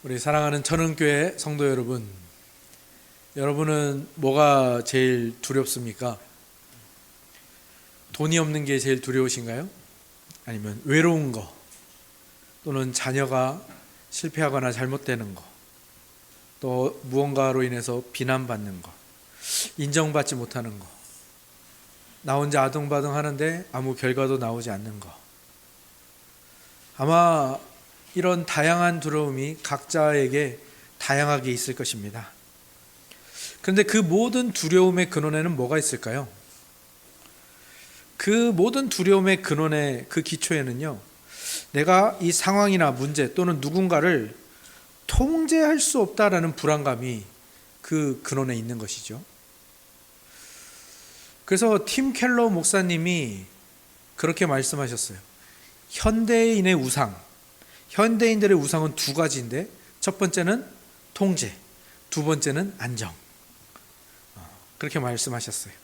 우리 사랑하는 천은교회 성도 여러분, 여러분은 뭐가 제일 두렵습니까? 돈이 없는 게 제일 두려우신가요? 아니면 외로운 거, 또는 자녀가 실패하거나 잘못되는 거, 또 무언가로 인해서 비난받는 거, 인정받지 못하는 거, 나 혼자 아둥바둥 하는데 아무 결과도 나오지 않는 거. 아마 이런 다양한 두려움이 각자에게 다양하게 있을 것입니다. 그런데 그 모든 두려움의 근원에는 뭐가 있을까요? 그 모든 두려움의 근원의 그 기초에는요, 내가 이 상황이나 문제 또는 누군가를 통제할 수 없다라는 불안감이 그 근원에 있는 것이죠. 그래서 팀 켈러 목사님이 그렇게 말씀하셨어요. 현대인의 우상, 현대인들의 우상은 두 가지인데, 첫 번째는 통제, 두 번째는 안정. 그렇게 말씀하셨어요.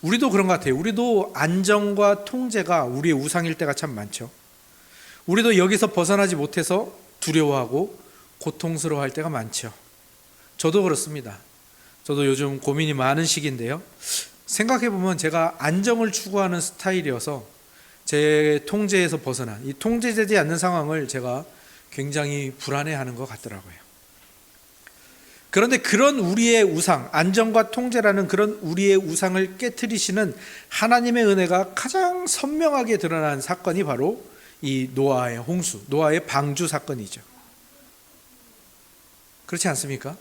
우리도 그런 것 같아요. 우리도 안정과 통제가 우리의 우상일 때가 참 많죠. 우리도 여기서 벗어나지 못해서 두려워하고 고통스러워할 때가 많죠. 저도 그렇습니다. 저도 요즘 고민이 많은 시기인데요, 생각해보면 제가 안정을 추구하는 스타일이어서 제 통제에서 벗어난, 이 통제되지 않는 상황을 제가 굉장히 불안해하는 것 같더라고요. 그런데 그런 우리의 우상, 안정과 통제라는 그런 우리의 우상을 깨트리시는 하나님의 은혜가 가장 선명하게 드러난 사건이 바로 이 노아의 홍수, 노아의 방주 사건이죠. 그렇지 않습니까?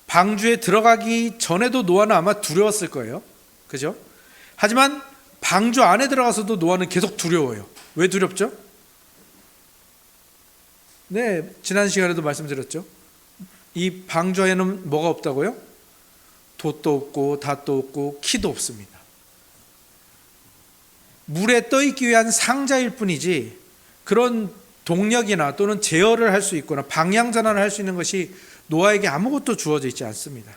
방주에 들어가기 전에도 노아는 아마 두려웠을 거예요. 그죠? 하지만 방주 안에 들어가서도 노아는 계속 두려워요. 왜 두렵죠? 네, 지난 시간에도 말씀드렸죠. 이 방주에는 뭐가 없다고요? 돛도 없고 닷도 없고 키도 없습니다. 물에 떠있기 위한 상자일 뿐이지 그런 동력이나 또는 제어를 할 수 있거나 방향 전환을 할 수 있는 것이 노아에게 아무것도 주어져 있지 않습니다.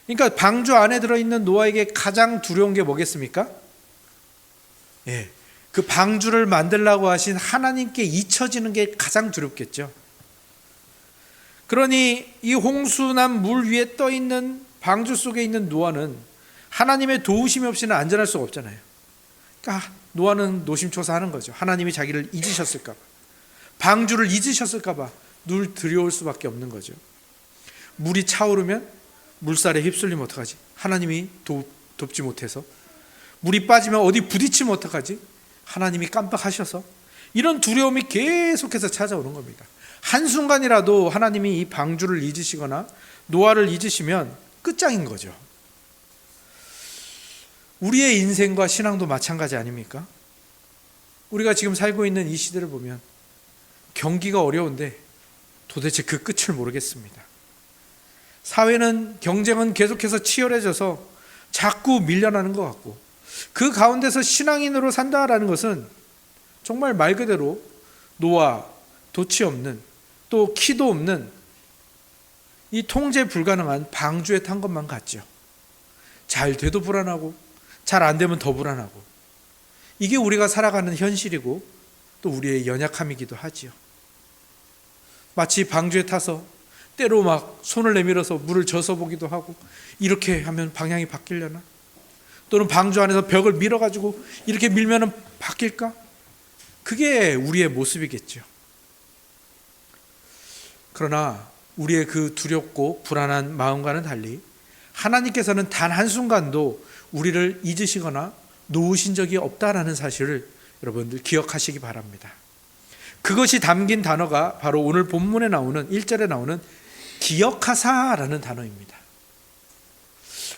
그러니까 방주 안에 들어있는 노아에게 가장 두려운 게 뭐겠습니까? 그 방주를 만들라고 하신 하나님께 잊혀지는 게 가장 두렵겠죠. 그러니 이 홍수난 물 위에 떠있는 방주 속에 있는 노아는 하나님의 도우심이 없이는 안전할 수가 없잖아요. 그러니까 노아는 노심초사하는 거죠. 하나님이 자기를 잊으셨을까 봐, 방주를 잊으셨을까 봐 늘 두려울 수밖에 없는 거죠. 물이 차오르면 물살에 휩쓸리면 어떡하지? 하나님이 돕지 못해서. 물이 빠지면 어디 부딪히면 어떡하지? 하나님이 깜빡하셔서. 이런 두려움이 계속해서 찾아오는 겁니다. 한순간이라도 하나님이 이 방주를 잊으시거나 노아를 잊으시면 끝장인 거죠. 우리의 인생과 신앙도 마찬가지 아닙니까? 우리가 지금 살고 있는 이 시대를 보면 경기가 어려운데 도대체 그 끝을 모르겠습니다. 사회는, 경쟁은 계속해서 치열해져서 자꾸 밀려나는 것 같고, 그 가운데서 신앙인으로 산다라는 것은 정말 말 그대로 노아, 돛이 없는, 또 키도 없는 이 통제 불가능한 방주에 탄 것만 같죠. 잘 돼도 불안하고 잘 안 되면 더 불안하고, 이게 우리가 살아가는 현실이고 또 우리의 연약함이기도 하지요. 마치 방주에 타서 때로 막 손을 내밀어서 물을 져서 보기도 하고, 이렇게 하면 방향이 바뀌려나? 또는 방주 안에서 벽을 밀어가지고 이렇게 밀면 바뀔까? 그게 우리의 모습이겠죠. 그러나 우리의 그 두렵고 불안한 마음과는 달리 하나님께서는 단 한순간도 우리를 잊으시거나 놓으신 적이 없다라는 사실을 여러분들 기억하시기 바랍니다. 그것이 담긴 단어가 바로 오늘 본문에 나오는 1절에 나오는 기억하사라는 단어입니다.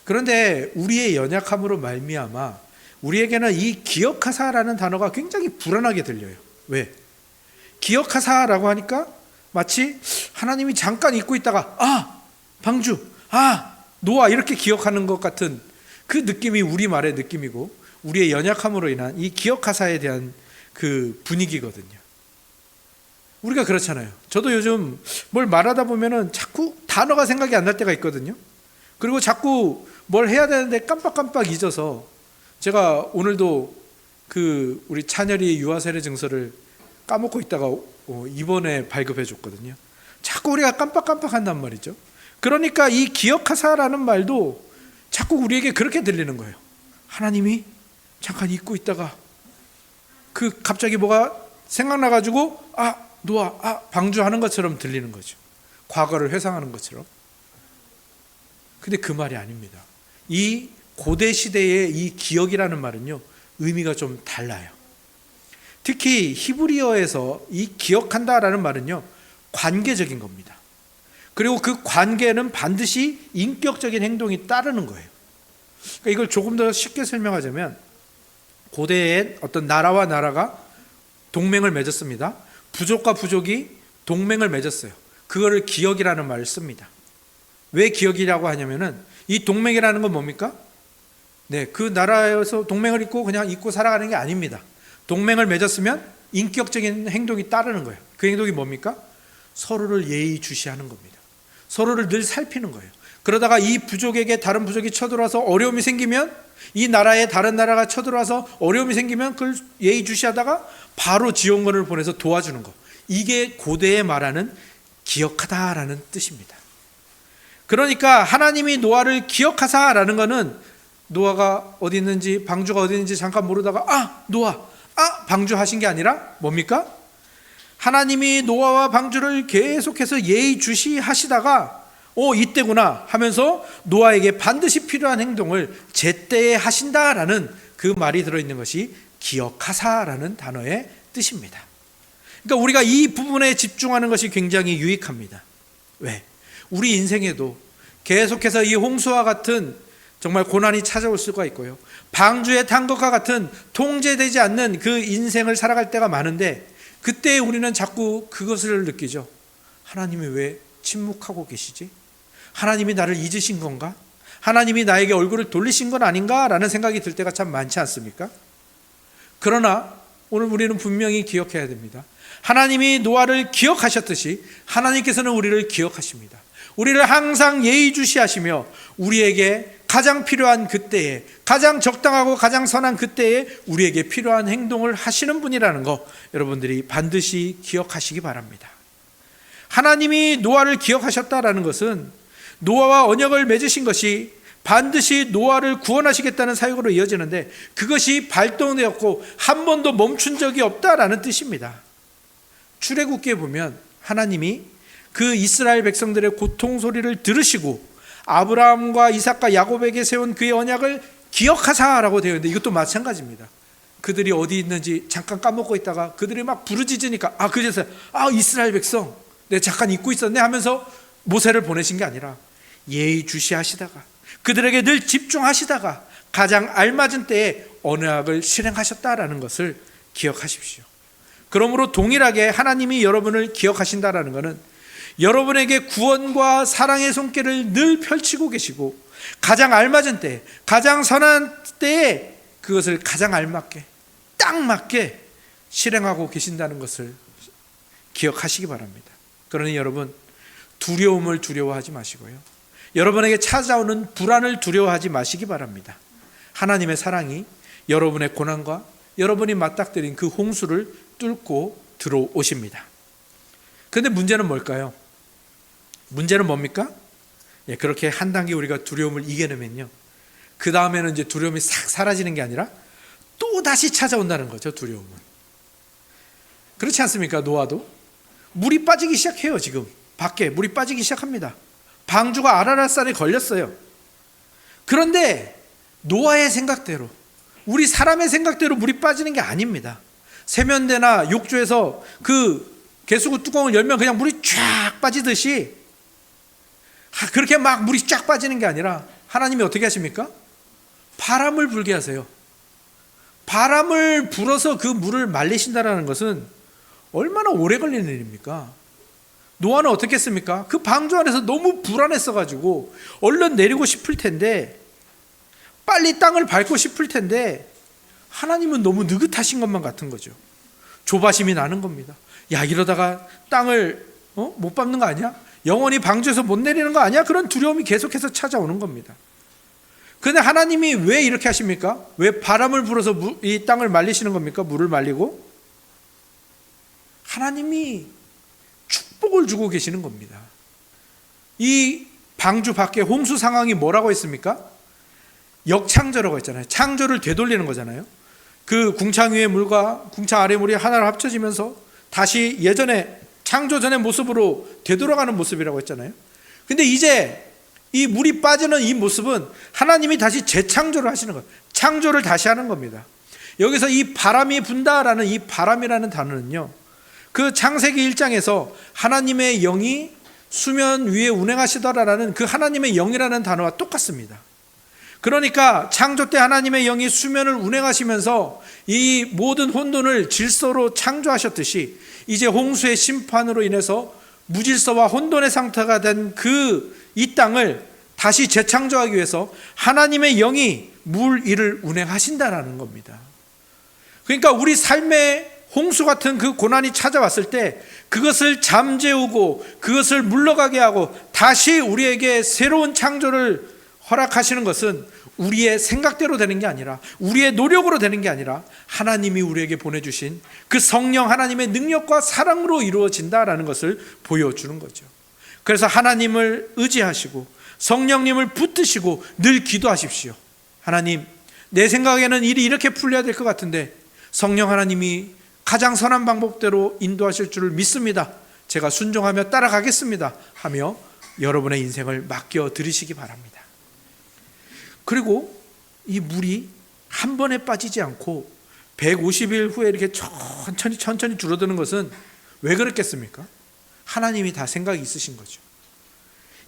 그런데 우리의 연약함으로 말미암아 우리에게는 이 기억하사라는 단어가 굉장히 불안하게 들려요. 왜? 기억하사라고 하니까 마치 하나님이 잠깐 잊고 있다가 방주, 노아 이렇게 기억하는 것 같은 그 느낌이 우리말의 느낌이고, 우리의 연약함으로 인한 이 기억하사에 대한 그 분위기거든요. 우리가 그렇잖아요. 저도 요즘 뭘 말하다 보면은 자꾸 단어가 생각이 안 날 때가 있거든요. 그리고 자꾸 뭘 해야 되는데 깜빡깜빡 잊어서, 제가 오늘도 그 우리 찬열이 유아세례 증서를 까먹고 있다가 이번에 발급해 줬거든요. 자꾸 우리가 깜빡깜빡한단 말이죠. 그러니까 이 기억하사라는 말도 자꾸 우리에게 그렇게 들리는 거예요. 하나님이 잠깐 잊고 있다가 갑자기 뭐가 생각나가지고 노아 방주하는 것처럼 들리는 거죠. 과거를 회상하는 것처럼. 근데 그 말이 아닙니다. 이 고대 시대의 이 기억이라는 말은요, 의미가 좀 달라요. 특히 히브리어에서 이 기억한다라는 말은요, 관계적인 겁니다. 그리고 그 관계는 반드시 인격적인 행동이 따르는 거예요. 그러니까 이걸 조금 더 쉽게 설명하자면, 고대에 어떤 나라와 나라가 동맹을 맺었습니다. 부족과 부족이 동맹을 맺었어요. 그거를 기억이라는 말을 씁니다. 왜 기억이라고 하냐면은 이 동맹이라는 건 뭡니까? 그 나라에서 동맹을 그냥 잊고 살아가는 게 아닙니다. 동맹을 맺었으면 인격적인 행동이 따르는 거예요. 그 행동이 뭡니까? 서로를 예의주시하는 겁니다. 서로를 늘 살피는 거예요. 그러다가 이 부족에게 다른 부족이 쳐들어와서 어려움이 생기면, 이 나라에 다른 나라가 쳐들어와서 어려움이 생기면 그걸 예의주시하다가 바로 지원군을 보내서 도와주는 거. 이게 고대에 말하는 기억하다라는 뜻입니다. 그러니까 하나님이 노아를 기억하사라는 것은 노아가 어디 있는지, 방주가 어디 있는지 잠깐 모르다가 노아 방주하신 게 아니라 뭡니까? 하나님이 노아와 방주를 계속해서 예의주시하시다가 이때구나 하면서 노아에게 반드시 필요한 행동을 제때에 하신다라는 그 말이 들어있는 것이 기억하사라는 단어의 뜻입니다. 그러니까 우리가 이 부분에 집중하는 것이 굉장히 유익합니다. 왜? 우리 인생에도 계속해서 이 홍수와 같은 정말 고난이 찾아올 수가 있고요, 방주에 탄 것과 같은 통제되지 않는 그 인생을 살아갈 때가 많은데, 그때 우리는 자꾸 그것을 느끼죠. 하나님이 왜 침묵하고 계시지? 하나님이 나를 잊으신 건가? 하나님이 나에게 얼굴을 돌리신 건 아닌가? 라는 생각이 들 때가 참 많지 않습니까? 그러나 오늘 우리는 분명히 기억해야 됩니다. 하나님이 노아를 기억하셨듯이 하나님께서는 우리를 기억하십니다. 우리를 항상 예의주시하시며 우리에게 가장 필요한 그때에, 가장 적당하고 가장 선한 그때에 우리에게 필요한 행동을 하시는 분이라는 거 여러분들이 반드시 기억하시기 바랍니다. 하나님이 노아를 기억하셨다라는 것은 노아와 언약을 맺으신 것이 반드시 노아를 구원하시겠다는 사역으로 이어지는데, 그것이 발동되었고 한 번도 멈춘 적이 없다라는 뜻입니다. 출애굽기에 보면 하나님이 그 이스라엘 백성들의 고통 소리를 들으시고 아브라함과 이삭과 야곱에게 세운 그의 언약을 기억하사라고 되어 있는데, 이것도 마찬가지입니다. 그들이 어디 있는지 잠깐 까먹고 있다가 그들이 막 부르짖으니까 그제서 이스라엘 백성 내가 잠깐 잊고 있었네 하면서 모세를 보내신 게 아니라 예의주시하시다가 그들에게 늘 집중하시다가 가장 알맞은 때에 언약을 실행하셨다라는 것을 기억하십시오. 그러므로 동일하게 하나님이 여러분을 기억하신다라는 것은 여러분에게 구원과 사랑의 손길을 늘 펼치고 계시고 가장 알맞은 때, 가장 선한 때에 그것을 가장 알맞게, 딱 맞게 실행하고 계신다는 것을 기억하시기 바랍니다. 그러니 여러분, 두려움을 두려워하지 마시고요, 여러분에게 찾아오는 불안을 두려워하지 마시기 바랍니다. 하나님의 사랑이 여러분의 고난과 여러분이 맞닥뜨린 그 홍수를 뚫고 들어오십니다. 그런데 문제는 뭘까요? 문제는 뭡니까? 그렇게 한 단계 우리가 두려움을 이겨내면요, 그 다음에는 이제 두려움이 싹 사라지는 게 아니라 또 다시 찾아온다는 거죠. 두려움은 그렇지 않습니까? 노아도 물이 빠지기 시작해요. 지금 밖에 물이 빠지기 시작합니다. 방주가 아라랏산에 걸렸어요. 그런데 노아의 생각대로, 우리 사람의 생각대로 물이 빠지는 게 아닙니다. 세면대나 욕조에서 그 개수구 뚜껑을 열면 그냥 물이 쫙 빠지듯이 그렇게 막 물이 쫙 빠지는 게 아니라 하나님이 어떻게 하십니까? 바람을 불게 하세요. 바람을 불어서 그 물을 말리신다는 것은 얼마나 오래 걸리는 일입니까? 노아는 어떻게 했습니까? 그 방주 안에서 너무 불안했어가지고 얼른 내리고 싶을 텐데, 빨리 땅을 밟고 싶을 텐데, 하나님은 너무 느긋하신 것만 같은 거죠. 조바심이 나는 겁니다. 이러다가 땅을 못 밟는 거 아니야? 영원히 방주에서 못 내리는 거 아니야? 그런 두려움이 계속해서 찾아오는 겁니다. 그런데 하나님이 왜 이렇게 하십니까? 왜 바람을 불어서 이 땅을 말리시는 겁니까? 물을 말리고? 하나님이 축복을 주고 계시는 겁니다. 이 방주 밖에 홍수 상황이 뭐라고 했습니까? 역창조라고 했잖아요. 창조를 되돌리는 거잖아요. 그 궁창 위의 물과 궁창 아래 물이 하나로 합쳐지면서 다시 예전에 창조 전의 모습으로 되돌아가는 모습이라고 했잖아요. 근데 이제 이 물이 빠지는 이 모습은 하나님이 다시 재창조를 하시는 거예요. 창조를 다시 하는 겁니다. 여기서 이 바람이 분다라는 이 바람이라는 단어는요, 그 창세기 1장에서 하나님의 영이 수면 위에 운행하시더라라는 그 하나님의 영이라는 단어와 똑같습니다. 그러니까 창조 때 하나님의 영이 수면을 운행하시면서 이 모든 혼돈을 질서로 창조하셨듯이 이제 홍수의 심판으로 인해서 무질서와 혼돈의 상태가 된 이 땅을 다시 재창조하기 위해서 하나님의 영이 물 위를 운행하신다라는 겁니다. 그러니까 우리 삶에 홍수 같은 그 고난이 찾아왔을 때 그것을 잠재우고 그것을 물러가게 하고 다시 우리에게 새로운 창조를 허락하시는 것은 우리의 생각대로 되는 게 아니라, 우리의 노력으로 되는 게 아니라 하나님이 우리에게 보내주신 그 성령 하나님의 능력과 사랑으로 이루어진다라는 것을 보여주는 거죠. 그래서 하나님을 의지하시고 성령님을 붙드시고 늘 기도하십시오. 하나님, 내 생각에는 일이 이렇게 풀려야 될 것 같은데 성령 하나님이 가장 선한 방법대로 인도하실 줄을 믿습니다. 제가 순종하며 따라가겠습니다 하며 여러분의 인생을 맡겨 드리시기 바랍니다. 그리고 이 물이 한 번에 빠지지 않고 150일 후에 이렇게 천천히 줄어드는 것은 왜 그렇겠습니까? 하나님이 다 생각이 있으신 거죠.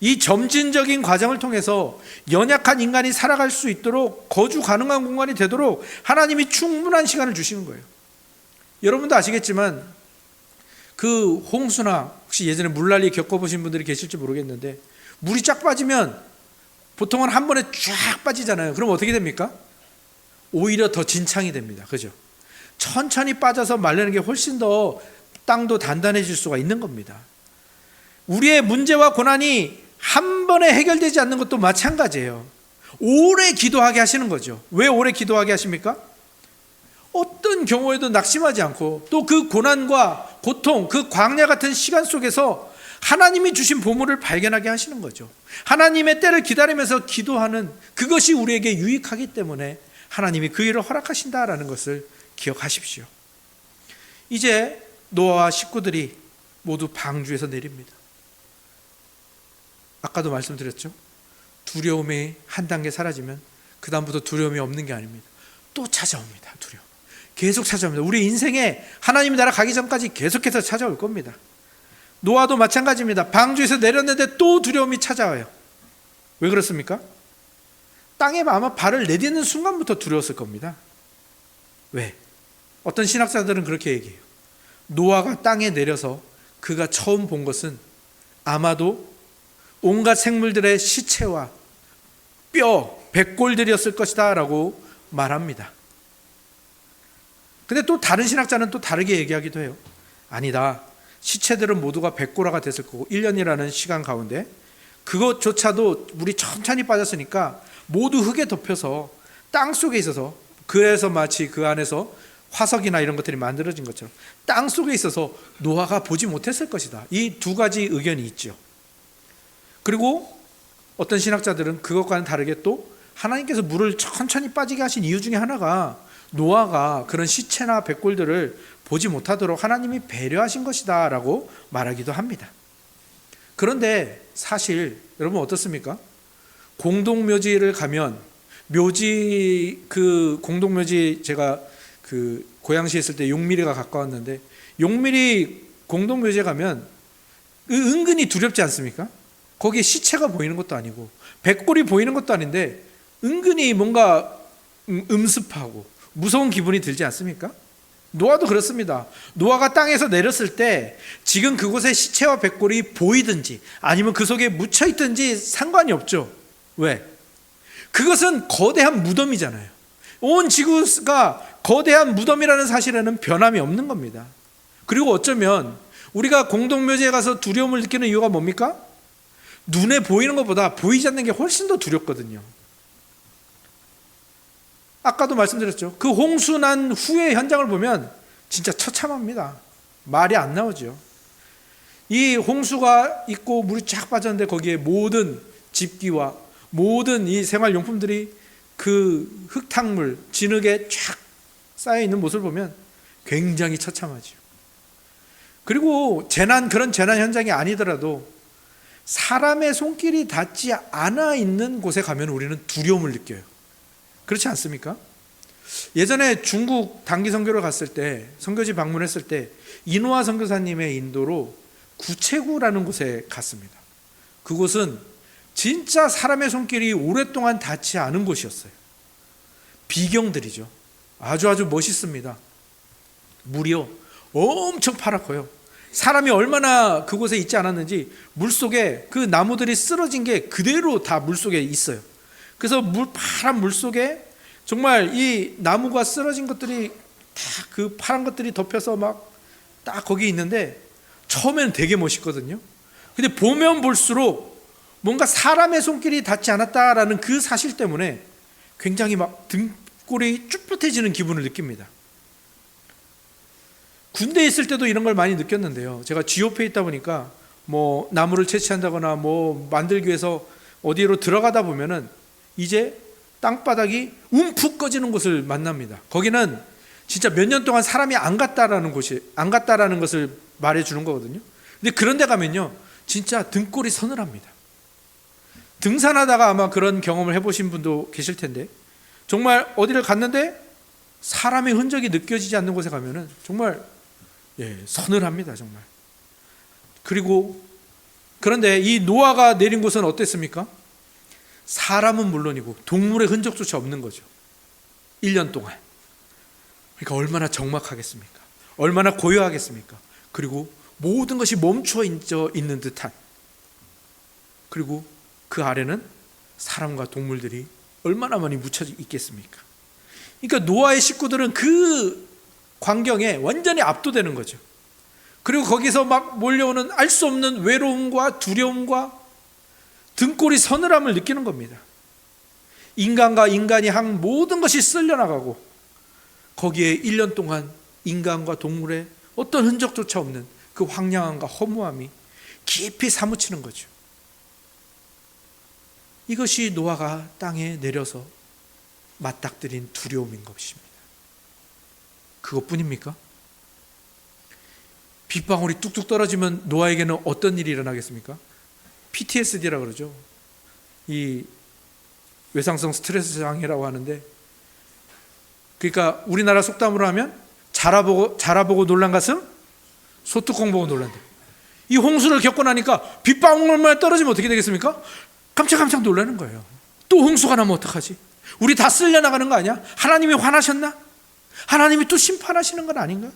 이 점진적인 과정을 통해서 연약한 인간이 살아갈 수 있도록 거주 가능한 공간이 되도록 하나님이 충분한 시간을 주시는 거예요. 여러분도 아시겠지만 그 홍수나 혹시 예전에 물난리 겪어보신 분들이 계실지 모르겠는데 물이 쫙 빠지면 보통은 한 번에 쫙 빠지잖아요. 그럼 어떻게 됩니까? 오히려 더 진창이 됩니다. 그죠? 천천히 빠져서 마르는 게 훨씬 더 땅도 단단해질 수가 있는 겁니다. 우리의 문제와 고난이 한 번에 해결되지 않는 것도 마찬가지예요. 오래 기도하게 하시는 거죠. 왜 오래 기도하게 하십니까? 어떤 경우에도 낙심하지 않고 또 그 고난과 고통, 그 광야 같은 시간 속에서 하나님이 주신 보물을 발견하게 하시는 거죠. 하나님의 때를 기다리면서 기도하는 그것이 우리에게 유익하기 때문에 하나님이 그 일을 허락하신다라는 것을 기억하십시오. 이제 노아와 식구들이 모두 방주에서 내립니다. 아까도 말씀드렸죠. 두려움이 한 단계 사라지면 그 다음부터 두려움이 없는 게 아닙니다. 또 찾아옵니다. 두려움 계속 찾아옵니다. 우리 인생에 하나님이 나라 가기 전까지 계속해서 찾아올 겁니다. 노아도 마찬가지입니다. 방주에서 내렸는데 또 두려움이 찾아와요. 왜 그렇습니까? 땅에 아마 발을 내딛는 순간부터 두려웠을 겁니다. 왜? 어떤 신학자들은 그렇게 얘기해요. 노아가 땅에 내려서 그가 처음 본 것은 아마도 온갖 생물들의 시체와 뼈, 백골들이었을 것이다 라고 말합니다. 근데 또 다른 신학자는 또 다르게 얘기하기도 해요. 아니다. 시체들은 모두가 백골화가 됐을 거고 1년이라는 시간 가운데 그것조차도 물이 천천히 빠졌으니까 모두 흙에 덮여서 땅 속에 있어서, 그래서 마치 그 안에서 화석이나 이런 것들이 만들어진 것처럼 땅 속에 있어서 노아가 보지 못했을 것이다. 이 두 가지 의견이 있죠. 그리고 어떤 신학자들은 그것과는 다르게 또 하나님께서 물을 천천히 빠지게 하신 이유 중에 하나가 노아가 그런 시체나 백골들을 보지 못하도록 하나님이 배려하신 것이다 라고 말하기도 합니다. 그런데 사실 여러분 어떻습니까? 공동묘지를 가면 공동묘지 제가 그 고양시에 있을 때 용미리가 가까웠는데 용미리 공동묘지에 가면 은근히 두렵지 않습니까? 거기에 시체가 보이는 것도 아니고 백골이 보이는 것도 아닌데 은근히 뭔가 음습하고 무서운 기분이 들지 않습니까? 노아도 그렇습니다. 노아가 땅에서 내렸을 때 지금 그곳에 시체와 백골이 보이든지 아니면 그 속에 묻혀 있든지 상관이 없죠. 왜? 그것은 거대한 무덤이잖아요. 온 지구가 거대한 무덤이라는 사실에는 변함이 없는 겁니다. 그리고 어쩌면 우리가 공동묘지에 가서 두려움을 느끼는 이유가 뭡니까? 눈에 보이는 것보다 보이지 않는 게 훨씬 더 두렵거든요. 아까도 말씀드렸죠. 그 홍수 난 후의 현장을 보면 진짜 처참합니다. 말이 안 나오죠. 이 홍수가 있고 물이 쫙 빠졌는데 거기에 모든 집기와 모든 이 생활용품들이 그 흙탕물, 진흙에 쫙 쌓여 있는 모습을 보면 굉장히 처참하죠. 그리고 그런 재난 현장이 아니더라도 사람의 손길이 닿지 않아 있는 곳에 가면 우리는 두려움을 느껴요. 그렇지 않습니까? 예전에 중국 단기 선교를 갔을 때, 선교지 방문했을 때 이노아 선교사님의 인도로 구체구라는 곳에 갔습니다. 그곳은 진짜 사람의 손길이 오랫동안 닿지 않은 곳이었어요. 비경들이죠. 아주 멋있습니다. 물이요 엄청 파랗고요. 사람이 얼마나 그곳에 있지 않았는지 물속에 그 나무들이 쓰러진 게 그대로 다 물속에 있어요. 그래서 파란 물속에 정말 이 나무가 쓰러진 것들이 다 그 파란 것들이 덮여서 막 딱 거기 있는데 처음에는 되게 멋있거든요. 근데 보면 볼수록 뭔가 사람의 손길이 닿지 않았다라는 그 사실 때문에 굉장히 막 등골이 쭈뼛해지는 기분을 느낍니다. 군대에 있을 때도 이런 걸 많이 느꼈는데요. 제가 GOP에 있다 보니까 뭐 나무를 채취한다거나 뭐 만들기 위해서 어디로 들어가다 보면은 이제 땅바닥이 움푹 꺼지는 곳을 만납니다. 거기는 진짜 몇 년 동안 사람이 안 갔다라는 것을 말해주는 거거든요. 근데 그런 데 가면요 진짜 등골이 서늘합니다. 등산하다가 아마 그런 경험을 해보신 분도 계실 텐데, 정말 어디를 갔는데 사람의 흔적이 느껴지지 않는 곳에 가면은 정말 서늘합니다. 정말. 그런데 이 노아가 내린 곳은 어땠습니까? 사람은 물론이고 동물의 흔적조차 없는 거죠. 1년 동안. 그러니까 얼마나 적막하겠습니까? 얼마나 고요하겠습니까? 그리고 모든 것이 멈춰 있는 듯한, 그리고 그 아래는 사람과 동물들이 얼마나 많이 묻혀 있겠습니까? 그러니까 노아의 식구들은 그 광경에 완전히 압도되는 거죠. 그리고 거기서 막 몰려오는 알 수 없는 외로움과 두려움과 등골이 서늘함을 느끼는 겁니다. 인간과 인간이 한 모든 것이 쓸려나가고 거기에 1년 동안 인간과 동물의 어떤 흔적조차 없는 그 황량함과 허무함이 깊이 사무치는 거죠. 이것이 노아가 땅에 내려서 맞닥뜨린 두려움인 것입니다. 그것뿐입니까? 빗방울이 뚝뚝 떨어지면 노아에게는 어떤 일이 일어나겠습니까? PTSD라고 그러죠. 이 외상성 스트레스 장애라고 하는데, 그러니까 우리나라 속담으로 하면 자라보고 놀란 가슴 소뚜껑 보고 놀란다. 이 홍수를 겪고 나니까 빗방울만 떨어지면 어떻게 되겠습니까? 깜짝깜짝 놀라는 거예요. 또 홍수가 나면 어떡하지? 우리 다 쓸려나가는 거 아니야? 하나님이 화나셨나? 하나님이 또 심판하시는 건 아닌가?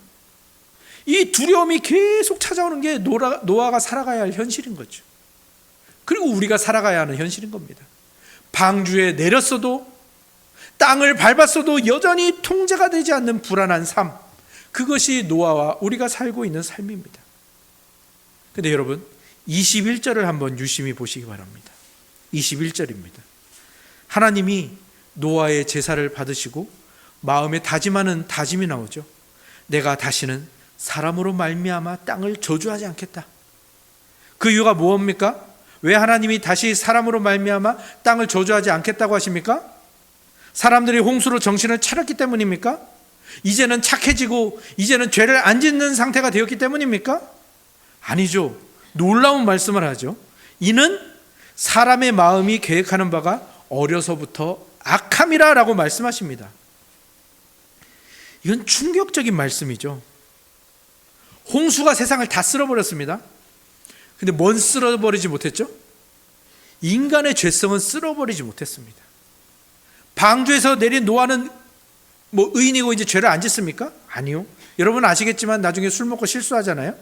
이 두려움이 계속 찾아오는 게 노아가 살아가야 할 현실인 거죠. 그리고 우리가 살아가야 하는 현실인 겁니다. 방주에 내렸어도, 땅을 밟았어도 여전히 통제가 되지 않는 불안한 삶, 그것이 노아와 우리가 살고 있는 삶입니다. 그런데 여러분 21절을 한번 유심히 보시기 바랍니다. 21절입니다. 하나님이 노아의 제사를 받으시고 마음에 다짐하는 다짐이 나오죠. 내가 다시는 사람으로 말미암아 땅을 저주하지 않겠다. 그 이유가 무엇입니까? 왜 하나님이 다시 사람으로 말미암아 땅을 저주하지 않겠다고 하십니까? 사람들이 홍수로 정신을 차렸기 때문입니까? 이제는 착해지고 이제는 죄를 안 짓는 상태가 되었기 때문입니까? 아니죠. 놀라운 말씀을 하죠. 이는 사람의 마음이 계획하는 바가 어려서부터 악함이라 라고 말씀하십니다. 이건 충격적인 말씀이죠. 홍수가 세상을 다 쓸어버렸습니다. 근데 뭔 쓸어버리지 못했죠? 인간의 죄성은 쓸어버리지 못했습니다. 방주에서 내린 노아는 뭐 의인이고 이제 죄를 안 짓습니까? 아니요. 여러분 아시겠지만 나중에 술 먹고 실수하잖아요.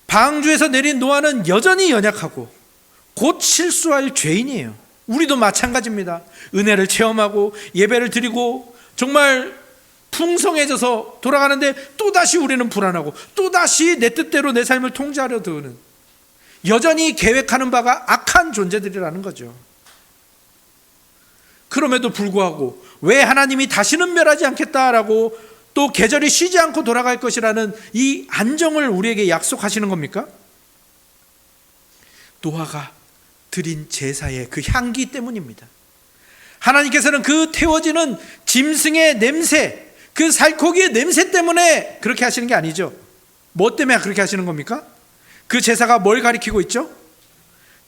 방주에서 내린 노아는 여전히 연약하고 곧 실수할 죄인이에요. 우리도 마찬가지입니다. 은혜를 체험하고 예배를 드리고 정말 풍성해져서 돌아가는데 또다시 우리는 불안하고 또다시 내 뜻대로 내 삶을 통제하려 드는, 여전히 계획하는 바가 악한 존재들이라는 거죠. 그럼에도 불구하고 왜 하나님이 다시는 멸하지 않겠다라고 또 계절이 쉬지 않고 돌아갈 것이라는 이 안정을 우리에게 약속하시는 겁니까? 노아가 드린 제사의 그 향기 때문입니다. 하나님께서는 그 태워지는 짐승의 냄새, 그 살코기의 냄새 때문에 그렇게 하시는 게 아니죠. 뭐 때문에 그렇게 하시는 겁니까? 그 제사가 뭘 가리키고 있죠?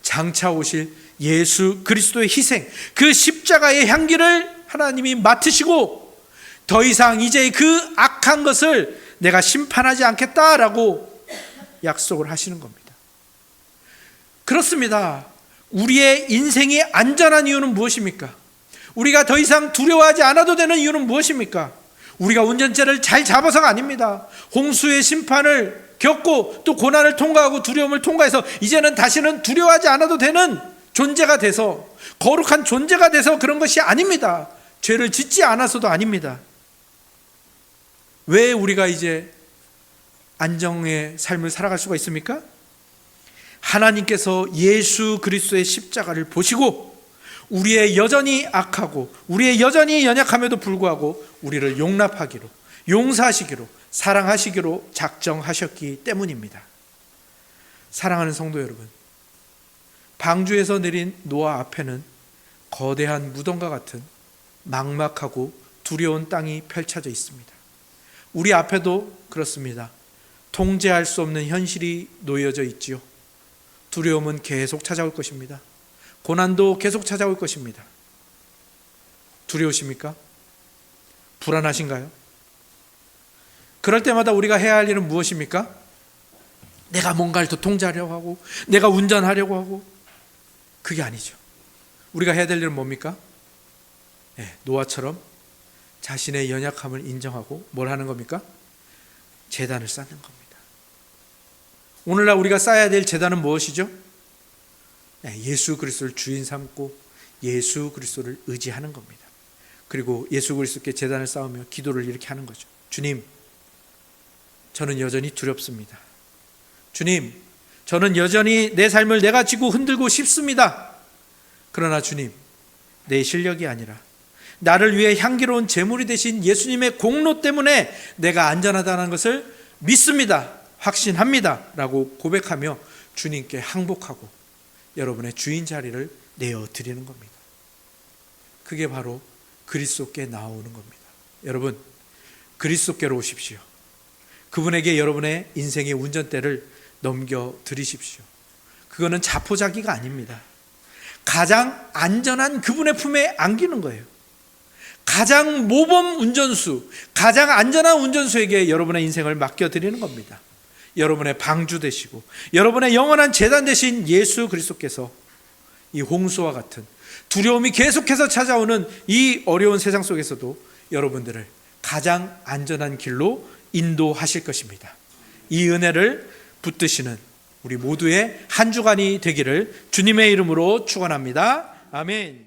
장차 오실 예수 그리스도의 희생, 그 십자가의 향기를 하나님이 맡으시고 더 이상 이제 그 악한 것을 내가 심판하지 않겠다라고 약속을 하시는 겁니다. 그렇습니다. 우리의 인생이 안전한 이유는 무엇입니까? 우리가 더 이상 두려워하지 않아도 되는 이유는 무엇입니까? 우리가 운전대를 잘 잡아서가 아닙니다. 홍수의 심판을 겪고 또 고난을 통과하고 두려움을 통과해서 이제는 다시는 두려워하지 않아도 되는 존재가 돼서, 거룩한 존재가 돼서 그런 것이 아닙니다. 죄를 짓지 않아서도 아닙니다. 왜 우리가 이제 안정의 삶을 살아갈 수가 있습니까? 하나님께서 예수 그리스도의 십자가를 보시고 우리의 여전히 악하고 우리의 여전히 연약함에도 불구하고 우리를 용납하기로, 용서하시기로, 사랑하시기로 작정하셨기 때문입니다. 사랑하는 성도 여러분, 방주에서 내린 노아 앞에는 거대한 무덤과 같은 막막하고 두려운 땅이 펼쳐져 있습니다. 우리 앞에도 그렇습니다. 통제할 수 없는 현실이 놓여져 있지요. 두려움은 계속 찾아올 것입니다. 고난도 계속 찾아올 것입니다. 두려우십니까? 불안하신가요? 그럴 때마다 우리가 해야 할 일은 무엇입니까? 내가 뭔가를 더 통제하려고 하고 내가 운전하려고 하고, 그게 아니죠. 우리가 해야 될 일은 뭡니까? 노아처럼 자신의 연약함을 인정하고 뭘 하는 겁니까? 제단을 쌓는 겁니다. 오늘날 우리가 쌓아야 될 제단은 무엇이죠? 예수 그리스도를 주인 삼고 예수 그리스도를 의지하는 겁니다. 그리고 예수 그리스도께 제단을 쌓으며 기도를 이렇게 하는 거죠. 주님, 저는 여전히 두렵습니다. 주님, 저는 여전히 내 삶을 내가 지고 흔들고 싶습니다. 그러나 주님, 내 실력이 아니라 나를 위해 향기로운 제물이 되신 예수님의 공로 때문에 내가 안전하다는 것을 믿습니다. 확신합니다. 라고 고백하며 주님께 항복하고 여러분의 주인 자리를 내어드리는 겁니다. 그게 바로 그리스도께 나오는 겁니다. 여러분, 그리스도께로 오십시오. 그분에게 여러분의 인생의 운전대를 넘겨드리십시오. 그거는 자포자기가 아닙니다. 가장 안전한 그분의 품에 안기는 거예요. 가장 모범 운전수, 가장 안전한 운전수에게 여러분의 인생을 맡겨드리는 겁니다. 여러분의 방주 되시고 여러분의 영원한 제단 되신 예수 그리스도께서 이 홍수와 같은 두려움이 계속해서 찾아오는 이 어려운 세상 속에서도 여러분들을 가장 안전한 길로 인도하실 것입니다. 이 은혜를 붙드시는 우리 모두의 한 주간이 되기를 주님의 이름으로 축원합니다. 아멘.